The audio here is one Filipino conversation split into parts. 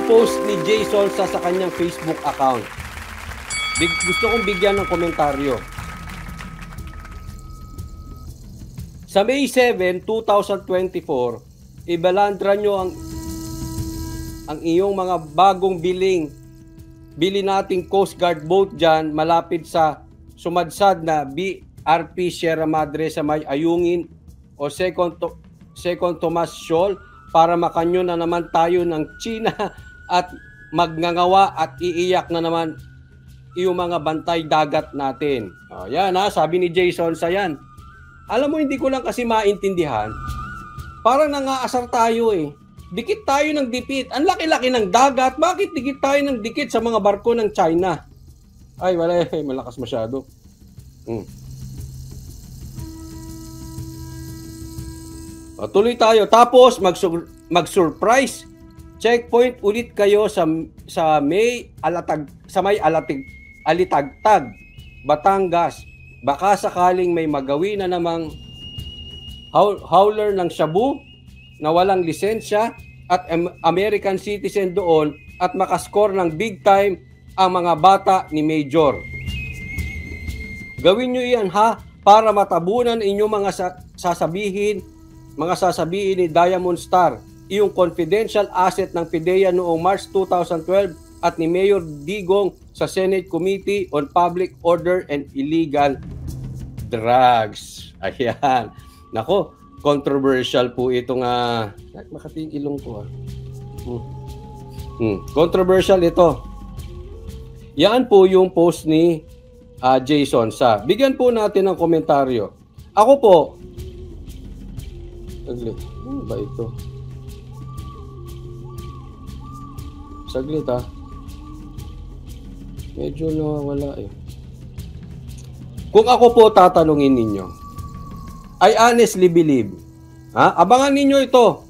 post ni Jay Solsa sa kanyang Facebook account. Gusto kong bigyan ng komentaryo. Sa May 7, 2024, ibalandra nyo ang iyong mga bagong bili nating Coast Guard boat dyan malapit sa sumadsad na BRP Sierra Madre sa may Ayungin o Second Tomas Shoal para makanyo na naman tayo ng China at magngangawa at iiyak na naman yung mga bantay dagat natin. O, yan ha, sabi ni Jason sa yan. Alam mo, hindi ko lang kasi maintindihan. Parang nangaasar tayo eh. Dikit tayo ng dikit. Ang laki-laki ng dagat. Bakit dikit tayo ng dikit sa mga barko ng China? Ay, wala eh. Malakas masyado. O, tuloy tayo. Tapos, mag-surprise checkpoint ulit kayo sa may Alitagtag, Batangas. Baka sakaling may magawi na namang hauler ng shabu na walang lisensya at American citizen doon at makascore ng big time ang mga bata ni Major. Gawin nyo yan ha para matabunan inyong mga sasabihin ni Diamond Star, iyong confidential asset ng PIDEA noong March 2012 at ni Mayor Digong sa Senate Committee on Public Order and Illegal Drugs. Ayan. Nako, controversial po itong makati yung ilong ko controversial ito. Yan po yung post ni Jason sa. Bigyan po natin ng komentaryo. Ako po, saglit. Ano ba ito? Saglit medyo nawawala eh. Kung ako po tatanungin ninyo, I honestly believe, abangan ninyo ito,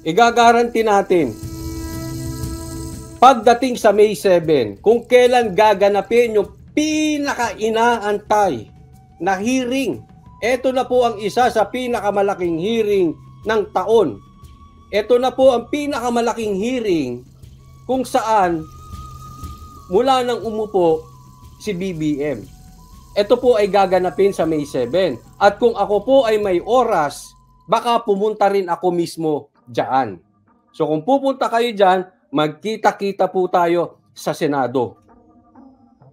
igagaranti natin, pagdating sa May 7, kung kailan gaganapin yung pinaka-inaantay na hearing. Ito na po ang isa sa pinakamalaking hearing ng taon. Ito na po ang pinakamalaking hearing kung saan mula nang umupo si BBM. Ito po ay gaganapin sa May 7. At kung ako po ay may oras, baka pumunta rin ako mismo dyan. So kung pupunta kayo dyan, magkita-kita po tayo sa Senado.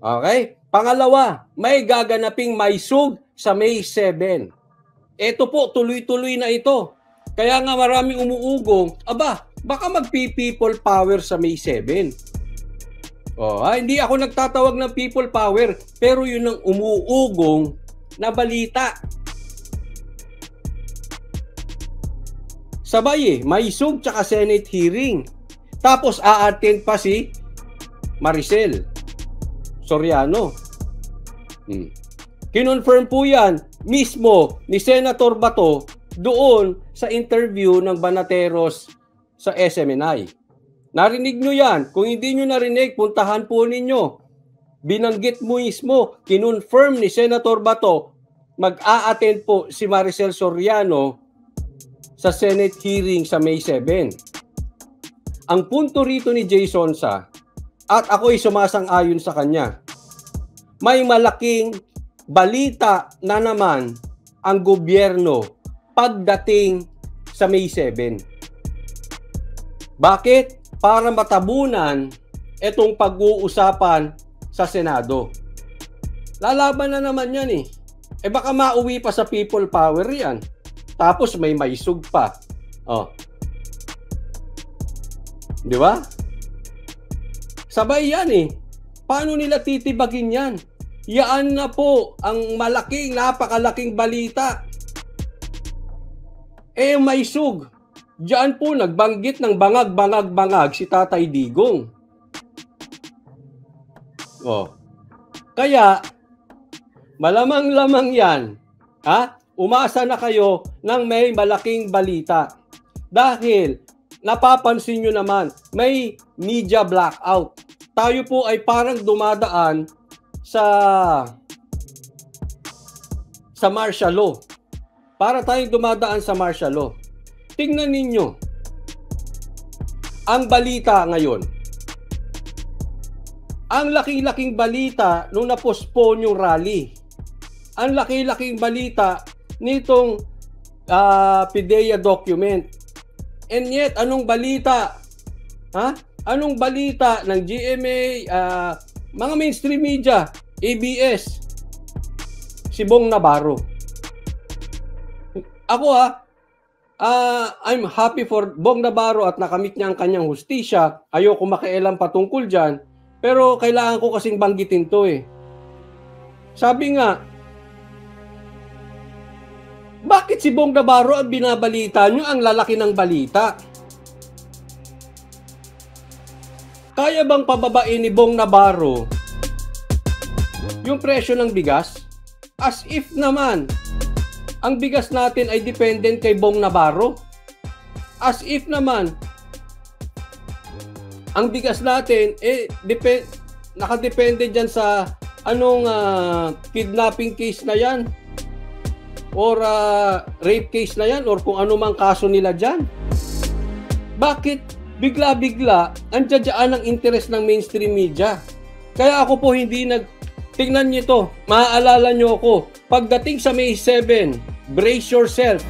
Okay? Pangalawa, may gaganaping maisug sa May 7. Ito po, tuloy-tuloy na ito. Kaya nga maraming umuugong, baka magpi-people power sa May 7. Hindi ako nagtatawag ng people power, pero yun ang umuugong na balita. Sabay maisog tsaka Senate hearing. Tapos a-attend pa si Maricel Soriano. Kinonfirm po yan mismo ni Senator Bato doon sa interview ng Banateros sa SMNI. Narinig nyo yan. Kung hindi nyo narinig, puntahan po ninyo. Binanggit mo mismo, kinonfirm ni Senator Bato, mag-a-attend po si Maricel Soriano sa Senate hearing sa May 7. Ang punto rito ni Jason sa, at ako'y sumasang-ayon sa kanya, may malaking balita na naman ang gobyerno pagdating sa May 7. Bakit? Para matabunan itong pag-uusapan sa Senado. Lalaban na naman yan eh. Baka mauwi pa sa people power yan. Tapos may maisug pa. Di ba? Sabay yan eh. Paano nila titibagin yan? Yaan na po ang napakalaking balita. Maisug. Diyan po nagbanggit ng bangag si Tatay Digong. Kaya, malamang-lamang yan. Umasa na kayo ng may malaking balita. Dahil, napapansin nyo naman, may media blackout. Tayo po ay parang dumadaan sa martial law. Para tayong dumadaan sa martial law. Tingnan ninyo. ang balita ngayon. Ang laki-laking balita nung na-postpone yung rally. Ang laki-laking balita nitong PIDEA document. And yet, anong balita? Anong balita ng GMA, mga mainstream media, ABS, si Bong Navarro? Ako I'm happy for Bong Navarro at nakamit niya ang kanyang hustisya. Ayoko makialam patungkol dyan. Pero kailangan ko kasing banggitin to eh. Sabi nga, bakit si Bong Navarro ang binabalita nyo ang lalaki ng balita? Kaya bang pababain ni Bong Navarro yung presyo ng bigas? As if naman, ang bigas natin ay dependent kay Bong Navarro. As if naman, ang bigas natin, nakadepende dyan sa anong kidnapping case na yan, or rape case na yan, or kung ano mang kaso nila dyan. Bakit bigla-bigla andyan ang interest ng mainstream media? Kaya ako po hindi tingnan niyo to, maaalala niyo ako, pagdating sa May 7, brace yourself,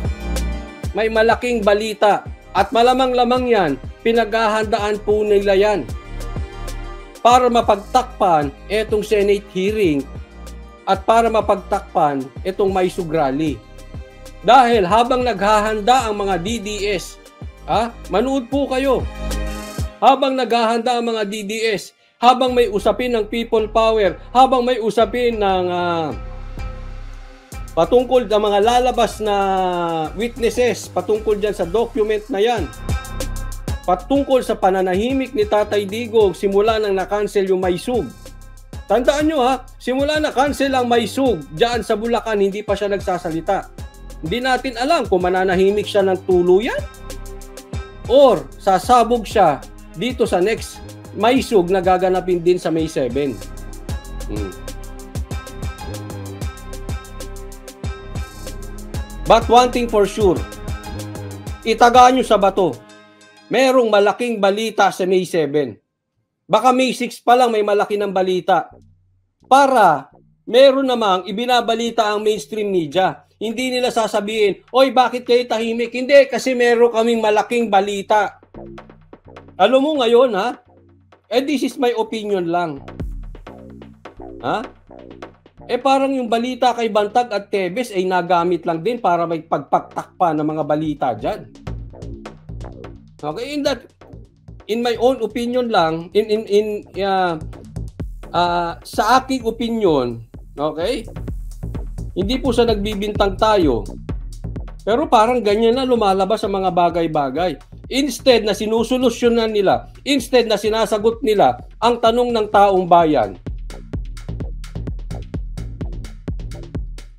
may malaking balita at malamang-lamang yan, pinaghahandaan po nila yan para mapagtakpan itong Senate hearing at para mapagtakpan itong Maisug Rally. Dahil habang naghahanda ang mga DDS, manood po kayo, habang naghahanda ang mga DDS, habang may usapin ng people power, habang may usapin ng patungkol sa mga lalabas na witnesses, patungkol dyan sa document na yan, patungkol sa pananahimik ni Tatay Digong simula nang na-cancel yung Maisug. Tandaan nyo simula na-cancel ang Maisug dyan sa Bulacan, hindi pa siya nagsasalita. Hindi natin alam kung mananahimik siya ng tuluyan or sasabog siya dito sa next Maisug na gaganapin din sa May 7. But one thing for sure, itagaan nyo sa bato, merong malaking balita sa May 7. Baka May 6 pa lang may malaki ng balita. Para meron namang ibinabalita ang mainstream media. Hindi nila sasabihin, oy, bakit kayo tahimik? Hindi, kasi meron kaming malaking balita. Alam mo ngayon, this is my opinion lang. Parang yung balita kay Bantag at Tebes ay nagamit lang din para may pagpagtakpa ng mga balita dyan. Okay, in my own opinion lang, sa aking opinion, okay, hindi po sa nagbibintang tayo, pero parang ganyan na lumalabas sa mga bagay-bagay. Instead na sinusolusyonan nila, instead na sinasagot nila ang tanong ng taong bayan,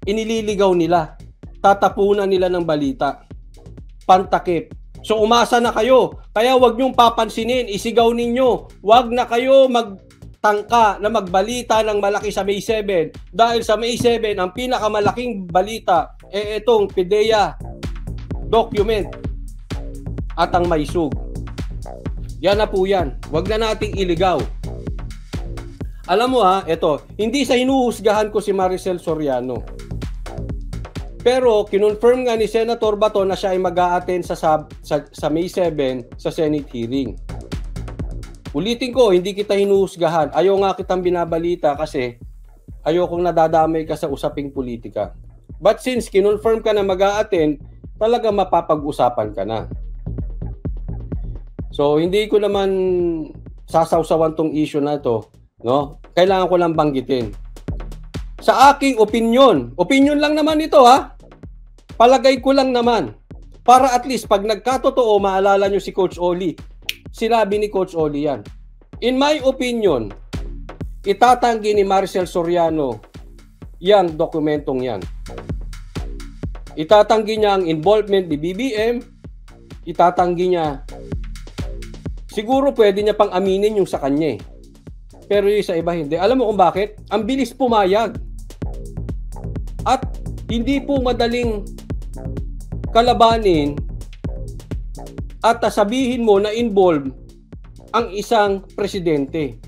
inililigaw nila, tatapunan nila ng balita, pantakip. So umasa na kayo, kaya wag niyong papansinin, isigaw ninyo, wag na kayo magtangka na magbalita ng malaki sa May 7, dahil sa May 7 ang pinakamalaking balita itong PIDEA document at ang Maisug. Yan na po yan, wag na nating iligaw. Alam mo ito, hindi sa hinuhusgahan ko si Maricel Soriano, pero kinonfirm nga ni Senator Bato na siya ay mag-a-attend sa May 7 sa Senate hearing. Ulitin ko, hindi kita hinuhusgahan. Ayaw nga kitang binabalita kasi ayaw kong nadadamay ka sa usaping politika. But since kinonfirm ka na mag-a-attend, talaga mapapag-usapan ka na. So hindi ko naman sasawsawan tong issue na to, no? Kailangan ko lang banggitin. Sa aking opinion lang naman ito palagay ko lang naman, para at least pag nagkatotoo, maalala nyo si Coach Oli. Sinabi ni Coach Oli yan. In my opinion, itatanggi ni Maricel Soriano yang dokumentong yan. Itatanggi niya ang involvement ni BBM, itatanggi niya. Siguro pwede niya pang aminin yung sa kanya pero yung sa iba hindi. Alam mo kung bakit? Ang bilis pumayag. At hindi po madaling kalabanin at sabihin mo na involved ang isang presidente.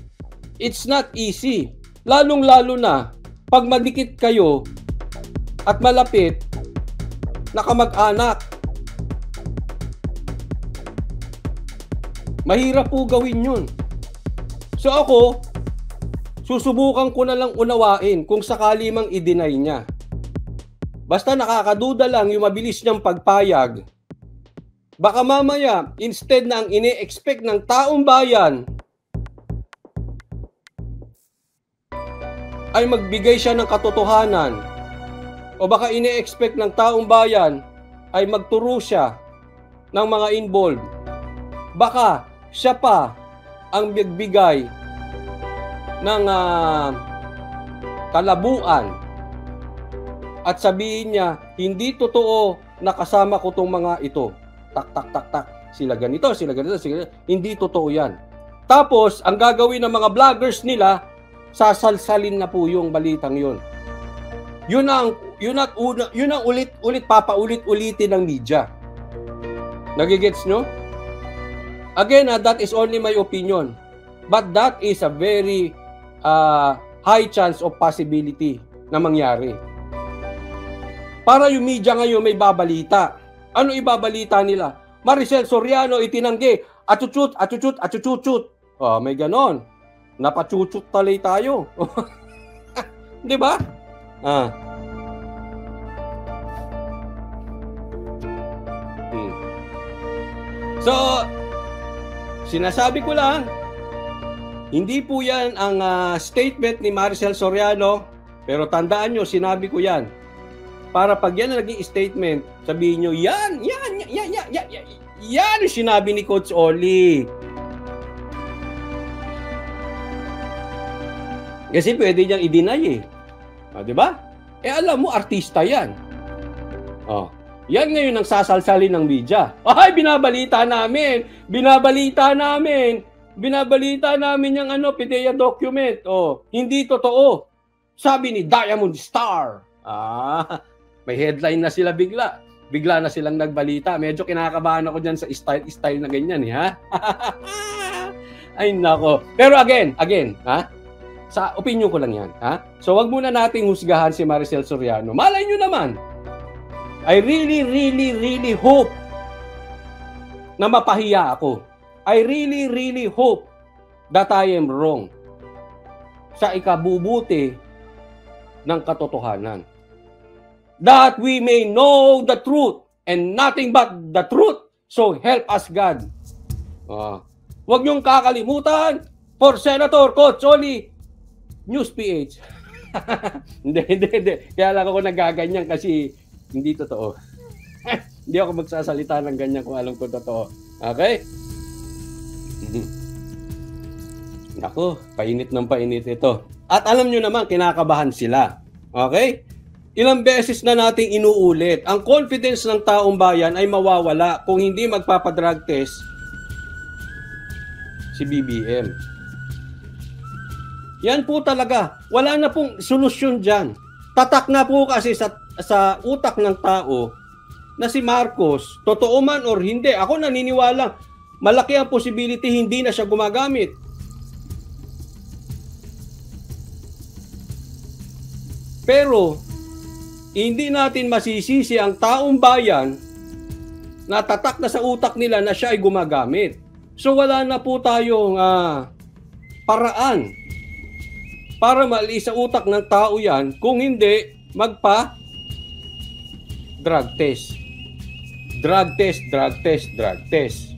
It's not easy. Lalong-lalo na pag madikit kayo at malapit na kamag-anak. Mahirap po gawin yun. So ako, susubukan ko na lang unawain kung sakali mang i-deny niya. Basta nakakaduda lang yung mabilis niyang pagpayag. Baka mamaya, instead na ang ine-expect ng taong bayan ay magbigay siya ng katotohanan, o baka ine-expect ng taong bayan ay magturo siya ng mga involved, baka siya pa ang magbigay ng kalabuan at sabihin niya, hindi totoo na kasama ko tong mga ito. Tak, tak, tak, tak. Sila ganito, sila ganito, sila ganito. Hindi totoo yan. Tapos, ang gagawin ng mga vloggers nila, sasalsalin na po yung balitang yun. Yun ang ulit papaulit-ulitin ng media. Nagigets nyo? Again, that is only my opinion. But that is a very high chance of possibility na mangyari. Para yung media ngayon may babalita. Ano ibabalita nila? Maricel Soriano itinanggi. Achuchut, achuchut, achuchut. Oh, may ganon. Napachuchut talay tayo. Di ba? So, sinasabi ko lang, hindi po yan ang statement ni Maricel Soriano, pero tandaan nyo, sinabi ko yan. Para pag yan ang naging statement, sabihin nyo, yan sinabi ni Coach Oli. Kasi pwede niyang i-deny eh. Di ba? Alam mo, artista yan. Yan ngayon ang sasalsalin ng media. Ay, binabalita namin yung PIDEA document. Hindi totoo. Sabi ni Diamond Star. May headline na sila bigla. Bigla na silang nagbalita. Medyo kinakabahan ako dyan sa style na ganyan, ha? Ay, nako. Pero again, ha? Sa opinion ko lang yan, ha? So, wag muna nating husgahan si Maricel Soriano. Malay nyo naman. I really hope na mapahiya ako. I really hope that I am wrong sa ikabubuti ng katotohanan. That we may know the truth and nothing but the truth. So help us God. Huwag niyong kakalimutan, for Senator Coach Oli, News PH. Hindi. Kaya lang ako nagaganyan kasi hindi totoo. Hindi ako magsasalita ng ganyan kung alam ko totoo. Okay? Nako, painit ito. At alam nyo naman, kinakabahan sila. Okay? Ilang beses na nating inuulit, ang confidence ng taong bayan ay mawawala kung hindi magpapadrug test si BBM. Yan po talaga. Wala na pong solusyon dyan. Tatak na po kasi sa utak ng tao na si Marcos, totoo man or hindi, ako naniniwala, malaki ang possibility hindi na siya gumagamit. Pero, hindi natin masisisi ang taong bayan na tatak na sa utak nila na siya ay gumagamit. So wala na po tayong paraan para maalis sa utak ng tao yan kung hindi magpa-drug test. Drug test.